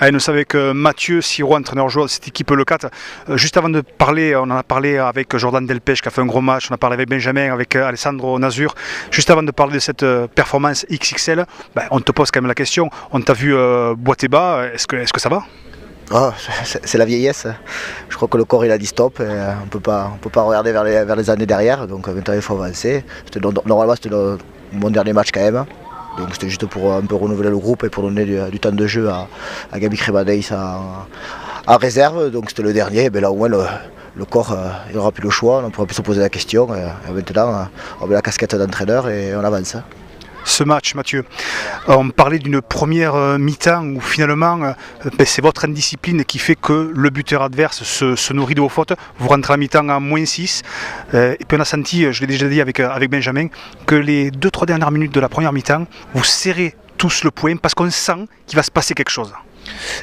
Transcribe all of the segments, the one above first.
Allez, nous sommes avec Mathieu Siro, entraîneur-joueur de cette équipe Le 4. Juste avant de parler, on en a parlé avec Jordan Delpech qui a fait un gros match, on a parlé avec Benjamin, avec Alessandro Nazur. Juste avant de parler de cette performance XXL, on te pose quand même la question, on t'a vu boiter bas, est-ce que ça va? Oh, c'est la vieillesse. Je crois que le corps il a dit stop. Et on peut pas regarder vers les années derrière. Donc maintenant il faut avancer. Normalement c'était mon dernier match quand même. Donc c'était juste pour un peu renouveler le groupe et pour donner du temps de jeu à Gabi Crebadeis en réserve. Donc c'était le dernier. Et là au moins le corps il n'aura plus le choix. On pourra plus se poser la question. Et maintenant on met la casquette d'entraîneur et on avance. Ce match, Mathieu, on parlait d'une première mi-temps où finalement c'est votre indiscipline qui fait que le buteur adverse se nourrit de vos fautes. Vous rentrez à la mi-temps à -6 et puis on a senti, je l'ai déjà dit avec Benjamin, que les 2-3 dernières minutes de la première mi-temps, vous serrez tous le poing parce qu'on sent qu'il va se passer quelque chose.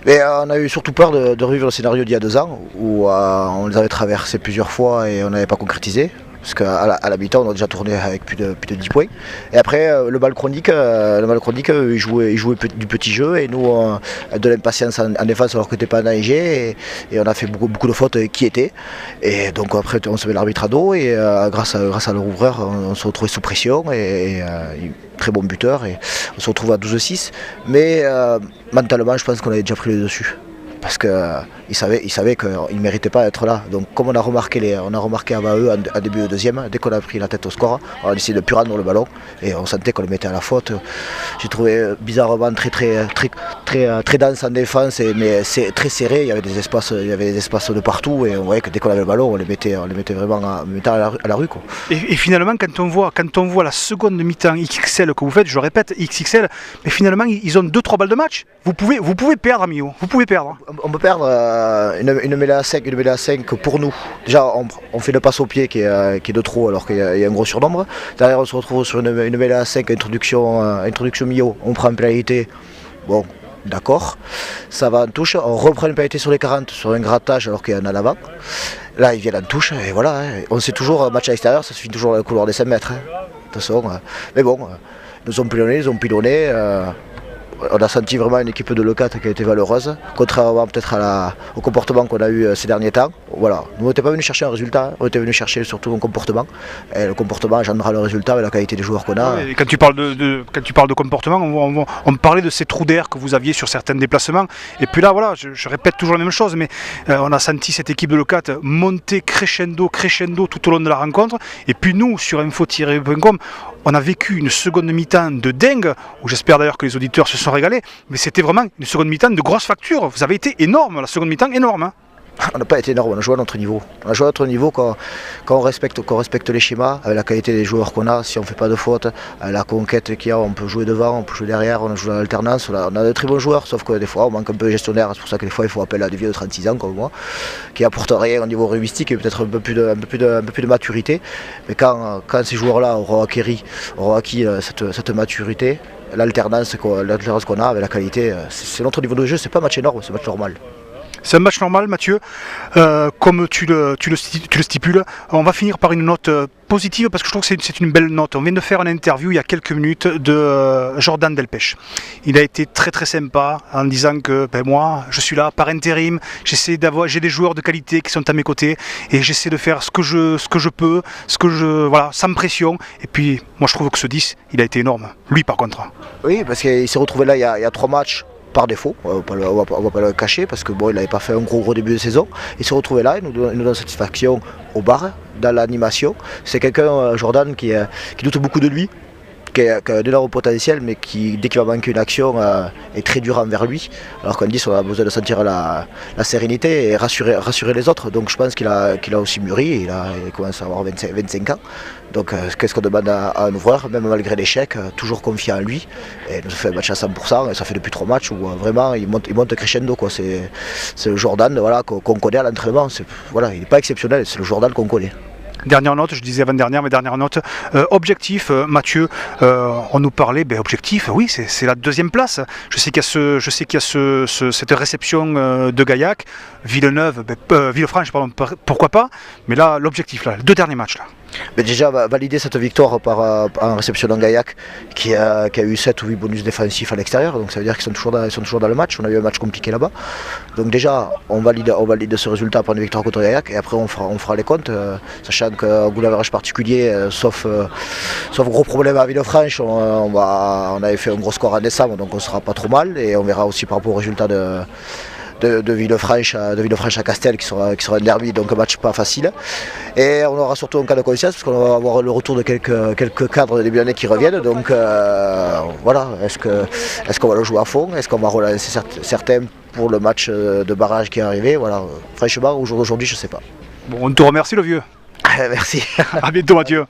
Mais on a eu surtout peur de revivre le scénario d'il y a 2 ans où on les avait traversés plusieurs fois et on n'avait pas concrétisé. Parce qu'à la mi-temps, on a déjà tourné avec plus de 10 points. Et après, le bal chronique, il jouait du petit jeu et nous, de l'impatience en défense alors que n'était pas enneigé. Et on a fait beaucoup de fautes qui étaient. Et donc après, on se met l'arbitre à dos et grâce à leur ouvreur, on se retrouve sous pression. Très bon buteur et on se retrouve à 12-6. Mais mentalement, je pense qu'on avait déjà pris le dessus. Parce qu'ils savaient qu'ils ne méritaient pas d'être là. Donc comme on a remarqué avant eux en début de deuxième, dès qu'on a pris la tête au score, on a décidé de ne plus rendre le ballon et on sentait qu'on les mettait à la faute. J'ai trouvé bizarrement très dense en défense, mais c'est très serré, il y avait des espaces de partout et on voyait que dès qu'on avait le ballon, on les mettait vraiment à la rue. Quoi. Et finalement, quand on voit la seconde mi-temps XXL que vous faites, je répète, XXL, mais finalement ils ont 2-3 balles de match. Vous pouvez perdre, amigo, vous pouvez perdre. On peut perdre une mêlée à 5 pour nous. Déjà, on fait le passe au pied qui est de trop alors qu'il y a un gros surnombre. Derrière, on se retrouve sur une mêlée à 5, introduction milieu. On prend une pénalité. Bon, d'accord. Ça va en touche. On reprend une pénalité sur les 40, sur un grattage alors qu'il y en a l'avant. Là, ils viennent en touche et voilà. On sait toujours, match à l'extérieur, ça se finit toujours dans le couloir des 5 mètres. De toute façon, mais bon, ils nous ont pilonné. On a senti vraiment une équipe de Le 4 qui a été valeureuse, contrairement peut-être au comportement qu'on a eu ces derniers temps. Voilà. Nous, on n'était pas venus chercher un résultat, on était venus chercher surtout un comportement. Et le comportement engendrera le résultat et la qualité des joueurs qu'on a. Et quand tu parles de comportement, on parlait de ces trous d'air que vous aviez sur certains déplacements. Et puis là, voilà, je répète toujours la même chose, mais on a senti cette équipe de Le 4 monter crescendo tout au long de la rencontre. Et puis nous, sur info-.com, on a vécu une seconde mi-temps de dingue, où j'espère d'ailleurs que les auditeurs se sont régalés, mais c'était vraiment une seconde mi-temps de grosse facture. Vous avez été énorme, la seconde mi-temps énorme. Hein. On n'a pas été énorme, on a joué à notre niveau. On a joué à notre niveau quand on respecte les schémas, avec la qualité des joueurs qu'on a, si on ne fait pas de faute, la conquête qu'il y a, on peut jouer devant, on peut jouer derrière, on a joué à l'alternance, on a de très bons joueurs, sauf que des fois on manque un peu de gestionnaire, c'est pour ça que des fois il faut appeler à des vieux de 36 ans comme moi, qui apportent rien au niveau rugbyistique et peut-être un peu plus de maturité. Mais quand ces joueurs-là auront acquis cette maturité, l'alternance qu'on a avec la qualité, c'est notre niveau de jeu, c'est pas un match énorme, c'est un match normal. C'est un match normal, Mathieu, comme tu le stipules. On va finir par une note positive parce que je trouve que c'est une belle note. On vient de faire une interview il y a quelques minutes de Jordan Delpech. Il a été très très sympa en disant que moi je suis là par intérim, j'ai des joueurs de qualité qui sont à mes côtés et j'essaie de faire ce que je peux, sans pression. Et puis moi je trouve que ce 10 il a été énorme. Lui par contre. Oui, parce qu'il s'est retrouvé là il y a 3 matchs. Par défaut, on va pas le cacher parce que il n'avait pas fait un gros début de saison. Il s'est retrouvé là, il nous donne satisfaction au bar, dans l'animation. C'est quelqu'un, Jordan, qui doute beaucoup de lui, qui a un énorme potentiel, mais qui, dès qu'il va manquer une action, est très dur envers lui. Alors qu'on dit on a besoin de sentir la sérénité et rassurer les autres. Donc je pense qu'il a aussi mûri, il commence à avoir 25 ans. Donc qu'est-ce qu'on demande à un ouvreur, même malgré l'échec, toujours confiant en lui. Et il nous a fait un match à 100%, et ça fait depuis 3 matchs où vraiment il monte crescendo. Quoi. C'est le Jordan qu'on connaît à l'entraînement. Il n'est pas exceptionnel, c'est le Jordan qu'on connaît. Dernière note, je disais avant-dernière, mais dernière note. Objectif, Mathieu, on nous parlait, objectif, oui, c'est la 2e place. Je sais qu'il y a cette réception de Gaillac, Villefranche, pardon, pourquoi pas. Mais là, l'objectif, là, les 2 derniers matchs. Là. Mais déjà valider cette victoire en réceptionnant Gaillac qui a eu 7 ou 8 bonus défensifs à l'extérieur, donc ça veut dire qu'ils sont toujours dans le match. On a eu un match compliqué là-bas. Donc déjà on valide ce résultat par une victoire contre Gaillac et après on fera les comptes, sachant qu'au goût d'average particulier, sauf gros problème à Villefranche, on avait fait un gros score en décembre, donc on sera pas trop mal et on verra aussi par rapport au résultat de Villefranche à Castel qui sera un derby, donc un match pas facile. Et on aura surtout un cas de conscience parce qu'on va avoir le retour de quelques cadres de début d'année qui reviennent. Donc voilà, est-ce qu'on va le jouer à fond? Est-ce qu'on va relancer certains pour le match de barrage qui est arrivé? Voilà, franchement, aujourd'hui, je sais pas. Bon, on te remercie le vieux. Merci. À bientôt Mathieu.